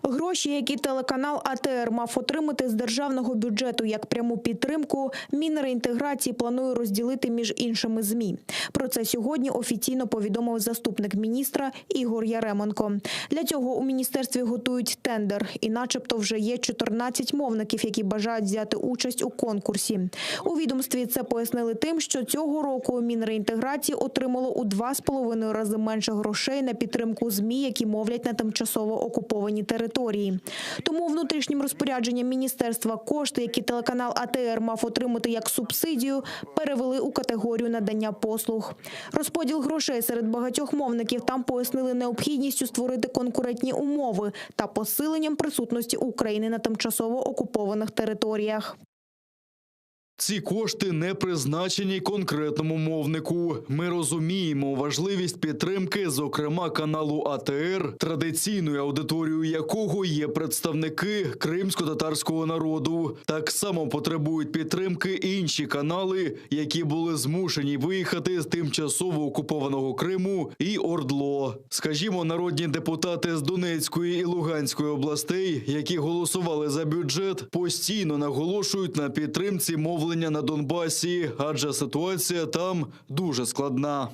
Гроші, які телеканал АТР мав отримати з державного бюджету як пряму підтримку, Мінреінтеграції планує розділити між іншими ЗМІ. Про це сьогодні офіційно повідомив заступник міністра Ігор Яременко. Для цього у міністерстві готують тендер, і начебто вже є 14 мовників, які бажають взяти участь у конкурсі. У відомстві це пояснили тим, що цього року Мінреінтеграції отримало у 2,5 рази менше грошей на підтримку ЗМІ, які мовлять на тимчасово окуповані території. Тому внутрішнім розпорядженням міністерства кошти, які телеканал АТР мав отримати як субсидію, перевели у категорію надання послуг. Розподіл грошей серед багатьох мовників там пояснили необхідністю створити конкурентні умови та посиленням присутності України на тимчасово окупованих територіях. Ці кошти не призначені конкретному мовнику. Ми розуміємо важливість підтримки, зокрема, каналу АТР, традиційною аудиторією якого є представники кримсько-татарського народу. Так само потребують підтримки інші канали, які були змушені виїхати з тимчасово окупованого Криму і ОРДЛО. Скажімо, народні депутати з Донецької і Луганської областей, які голосували за бюджет, постійно наголошують на підтримці мовлення на Донбасі, адже ситуація там дуже складна.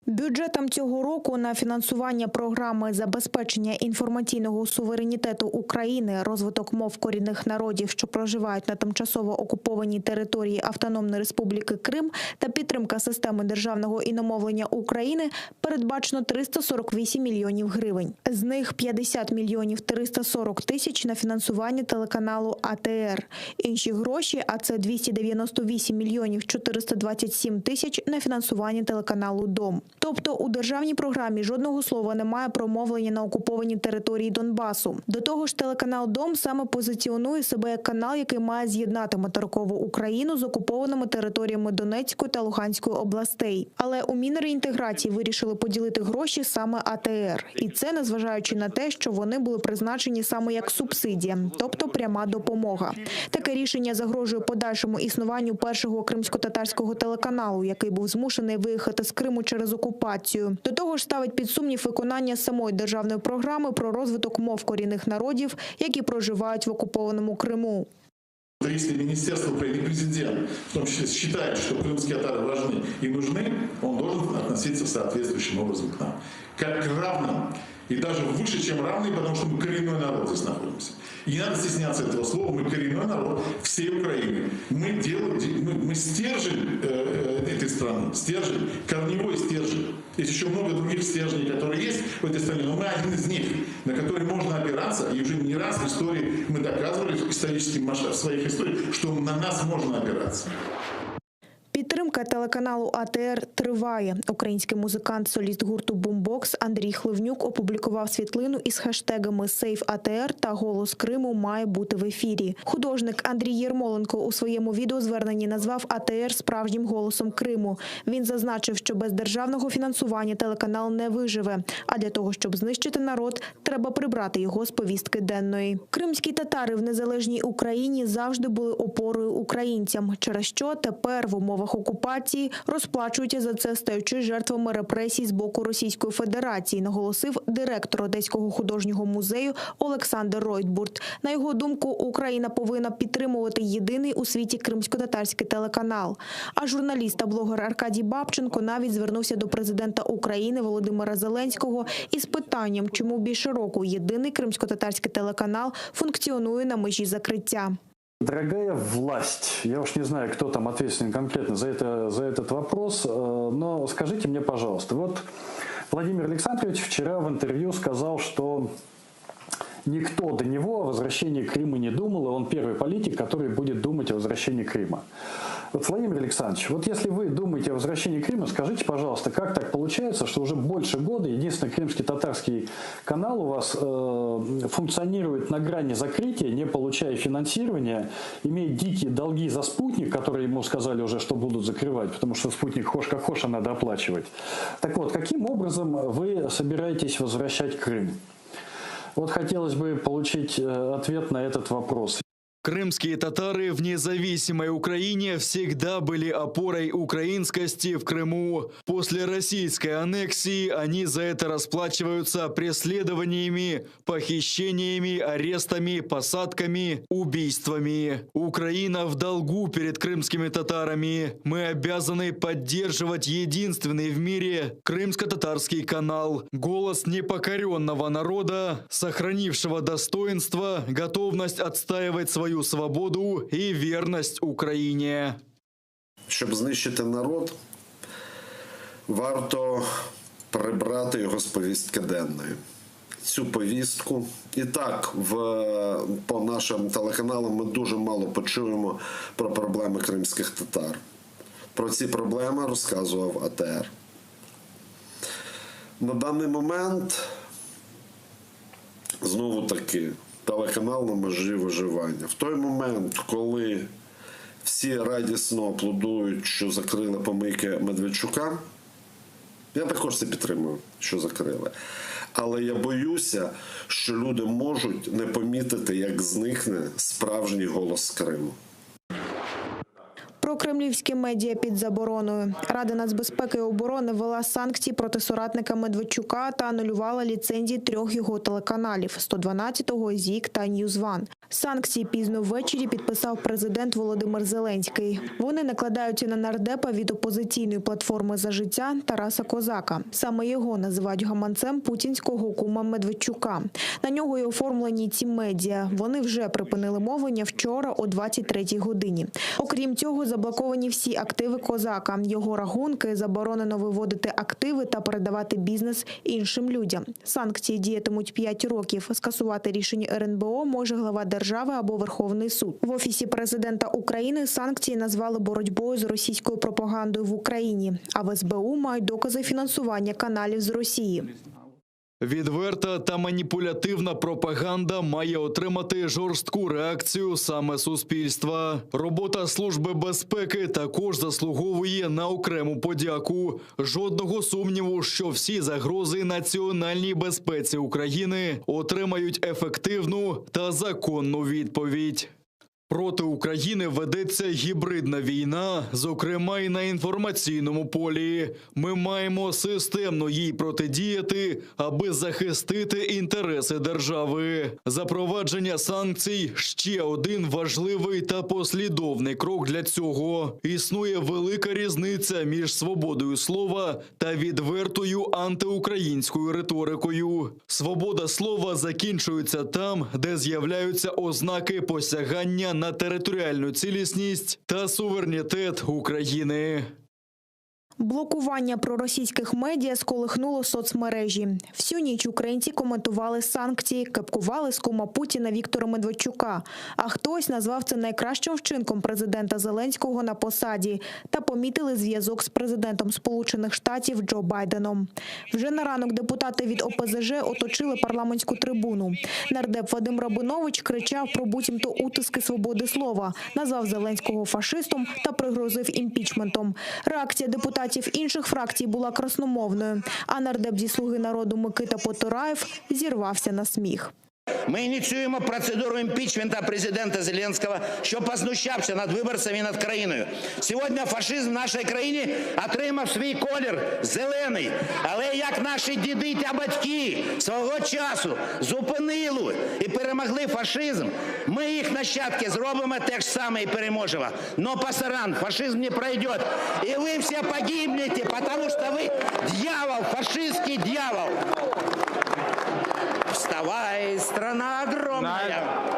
Бюджетом цього року на фінансування програми забезпечення інформаційного суверенітету України, розвиток мов корінних народів, що проживають на тимчасово окупованій території Автономної Республіки Крим, та підтримка системи державного іномовлення України передбачено 348 мільйонів гривень. З них 50 мільйонів 340 тисяч на фінансування телеканалу АТР. Інші гроші, а це 298 мільйонів 427 тисяч на фінансування телеканалу ДОМ. Тобто у державній програмі жодного слова немає про мовлення на окупованій території Донбасу. До того ж, телеканал ДОМ саме позиціонує себе як канал, який має з'єднати материкову Україну з окупованими територіями Донецької та Луганської областей. Але у Мінреінтеграції вирішили поділити гроші саме АТР. І це незважаючи на те, що вони були призначені саме як субсидія, тобто пряма допомога. Таке рішення загрожує подальшому існуванню першого кримсько-татарського телеканалу, який був змушений виїхати з Криму через окупацію. До того ж ставить під сумнів виконання самої державної програми про розвиток мов корінних народів, які проживають в окупованому Криму. Если Министерство Украины, президент, в том числе, считает, что крымские татары важны и нужны, он должен относиться соответствующим образом к нам. Как к равным. И даже выше, чем равный, потому что мы коренной народ здесь находимся. И не надо стесняться этого слова, мы коренной народ всей Украины. Мы стержень этой страны, стержень, корневой стержень. Есть еще много других стержней, которые есть в этой стране, но мы один из них, на который можно опираться. И уже не раз в истории мы доказывали в исторических масштабах своих историй, что на нас можно опираться. Підтримка телеканалу АТР триває. Український музикант-соліст гурту «Бумбокс» Андрій Хливнюк опублікував світлину із хештегами «Сейв АТР» та «Голос Криму має бути в ефірі». Художник Андрій Єрмоленко у своєму відеозверненні назвав АТР справжнім голосом Криму. Він зазначив, що без державного фінансування телеканал не виживе, а для того, щоб знищити народ, треба прибрати його з повістки денної. Кримські татари в незалежній Україні завжди були опорою українцям, через що тепер в умовах окупації розплачуються за це, стаючи жертвами репресій з боку Російської Федерації, наголосив директор Одеського художнього музею Олександр Ройтбурт. На його думку, Україна повинна підтримувати єдиний у світі кримсько-татарський телеканал. А журналіст та блогер Аркадій Бабченко навіть звернувся до президента України Володимира Зеленського із питанням, чому більше року єдиний кримсько-татарський телеканал функціонує на межі закриття. Дорогая власть, я уж не знаю, кто там ответственен конкретно за этот вопрос, но скажите мне, пожалуйста, вот Владимир Александрович вчера в интервью сказал, что никто до него о возвращении Крыма не думал, и он первый политик, который будет думать о возвращении Крыма. Вот, Владимир Александрович, вот если вы думаете о возвращении Крыма, скажите, пожалуйста, как так получается, что уже больше года единственный крымский татарский канал у вас функционирует на грани закрытия, не получая финансирования, имеет дикие долги за спутник, которые ему сказали уже, что будут закрывать, потому что спутник хошь как хошь, а надо оплачивать. Так вот, каким образом вы собираетесь возвращать Крым? Вот хотелось бы получить ответ на этот вопрос. Крымские татары в независимой Украине всегда были опорой украинскости в Крыму. После российской аннексии они за это расплачиваются преследованиями, похищениями, арестами, посадками, убийствами. Украина в долгу перед крымскими татарами. Мы обязаны поддерживать единственный в мире крымско-татарский канал. Голос непокоренного народа, сохранившего достоинство, готовность отстаивать свою свободу і вірність Україні. Щоб знищити народ, варто прибрати його з повістки денної. Цю повістку. І так, по нашим телеканалам ми дуже мало почуємо про проблеми кримських татар. Про ці проблеми розказував АТР. На даний момент, знову таки, телеканал на межі виживання. В той момент, коли всі радісно аплодують, що закрили помийки Медведчука, я також це підтримую, що закрили. Але я боюся, що люди можуть не помітити, як зникне справжній голос Криму. Прокремлівські медіа під забороною. Рада нацбезпеки і оборони ввела санкції проти соратника Медведчука та анулювала ліцензії 3 його телеканалів – 112-го, ЗІК та Ньюзван. Санкції пізно ввечері підписав президент Володимир Зеленський. Вони накладаються на нардепа від опозиційної платформи «За життя» Тараса Козака. Саме його називають гаманцем путінського кума Медведчука. На нього й оформлені ці медіа. Вони вже припинили мовлення вчора о 23-й годині. Окрім цього, заблоковані всі активи Козака. Його рахунки заборонено виводити активи та передавати бізнес іншим людям. Санкції діятимуть 5 років. Скасувати рішення РНБО може глава держави або Верховний суд. В Офісі президента України санкції назвали боротьбою з російською пропагандою в Україні, а в СБУ мають докази фінансування каналів з Росії. Відверта та маніпулятивна пропаганда має отримати жорстку реакцію саме суспільства. Робота Служби безпеки також заслуговує на окрему подяку. Жодного сумніву, що всі загрози національній безпеці України отримають ефективну та законну відповідь. Проти України ведеться гібридна війна, зокрема і на інформаційному полі. Ми маємо системно їй протидіяти, аби захистити інтереси держави. Запровадження санкцій – ще один важливий та послідовний крок для цього. Існує велика різниця між свободою слова та відвертою антиукраїнською риторикою. Свобода слова закінчується там, де з'являються ознаки посягання на територіальну цілісність та суверенітет України. Блокування проросійських медіа сколихнуло соцмережі. Всю ніч українці коментували санкції, кепкували з кума Путіна Віктора Медведчука. А хтось назвав це найкращим вчинком президента Зеленського на посаді та помітили зв'язок з президентом Сполучених Штатів Джо Байденом. Вже на ранок депутати від ОПЗЖ оточили парламентську трибуну. Нардеп Вадим Рабинович кричав про буцімто утиски свободи слова, назвав Зеленського фашистом та пригрозив імпічментом. Реакція депутатів інших фракцій була красномовною, а нардеп зі «Слуги народу» Микита Потураєв зірвався на сміх. Ми ініціюємо процедуру імпічменту президента Зеленського, що познущався над виборцями і над країною. Сьогодні фашизм в нашій країні отримав свій колір – зелений. Але як наші діди та батьки свого часу зупинили і перемогли фашизм, ми їх нащадки зробимо те ж саме і переможемо. Но пасаран, фашизм не пройде. І ви всі погибнете, тому що ви дьявол, фашистський дьявол. Вставай, страна